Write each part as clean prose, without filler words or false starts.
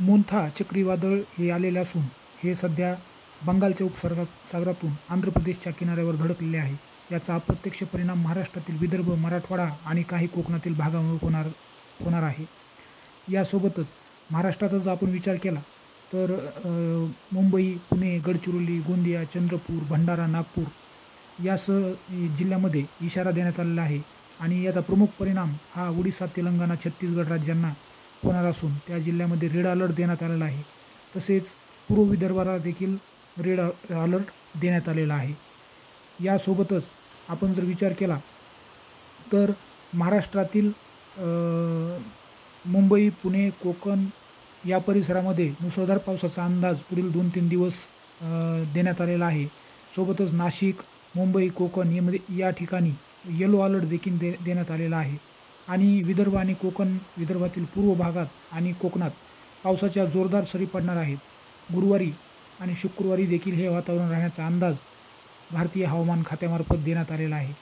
Montha चक्रीवादळ हे आलेले असून हे सध्या बंगालच्या उपसागरातून आंध्र प्रदेशच्या किनाऱ्यावर धडकलेले आहे. याचा अप्रत्यक्ष परिणाम महाराष्ट्रातील विदर्भ, मराठवाडा आणि काही कोकणातील भागावर होणार आहे. यासोबतच महाराष्ट्राचा जर आपण विचार केला तर मुंबई, पुणे, गडचिरोली, गोंदिया, चंद्रपूर, भंडारा, नागपूर यासह जिल्ह्यामध्ये इशारा देण्यात आलेला आहे आणि याचा प्रमुख परिणाम हा ओडिसा, तेलंगणा, छत्तीसगड राज्यांना होणार असून त्या जिल्ह्यामध्ये रेड अलर्ट देण्यात आलेला आहे. तसेच पूर्व विदर्भाला देखील रेड अलर्ट देण्यात आलेला आहे. यासोबतच आपण जर विचार केला तर महाराष्ट्रातील मुंबई, पुणे, कोकण या परिसरामध्ये मुसळधार पावसाचा अंदाज पुढील 2-3 दिवस देण्यात आलेला आहे. सोबतच नाशिक, मुंबई, कोकण या ठिकाणी येलो अलर्ट देखील देण्यात आलेला आहे. आणि विदर्भ आणि कोकण, विदर्भातील पूर्व भागात आणि कोकणात पावसाच्या जोरदार सरी पडणार आहेत. गुरुवारी आणि शुक्रवारी देखील हे वातावरण राहण्याचा अंदाज भारतीय हवामान खात्यामार्फत देण्यात आलेला आहे.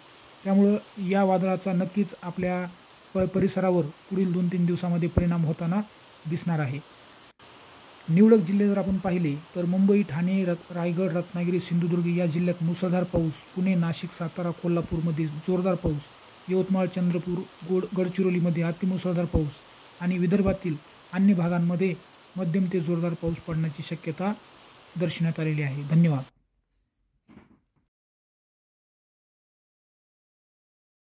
त्यामुळं या वादळाचा नक्कीच आपल्या परिसरावर पुढील 2-3 दिवसामध्ये परिणाम होताना दिसणार आहे. निवडक जिल्हे जर आपण पाहिले तर मुंबई, ठाणे, रायगड, रत्नागिरी, सिंधुदुर्ग या जिल्ह्यात मुसळधार पाऊस, पुणे, नाशिक, सातारा, कोल्हापूरमध्ये जोरदार पाऊस, यवतमाळ, चंद्रपूर, गडचिरोलीमध्ये अतिमुसळधार पाऊस आणि विदर्भातील अन्य भागांमध्ये मध्यम ते जोरदार पाऊस पडण्याची शक्यता दर्शवण्यात आलेली आहे. धन्यवाद.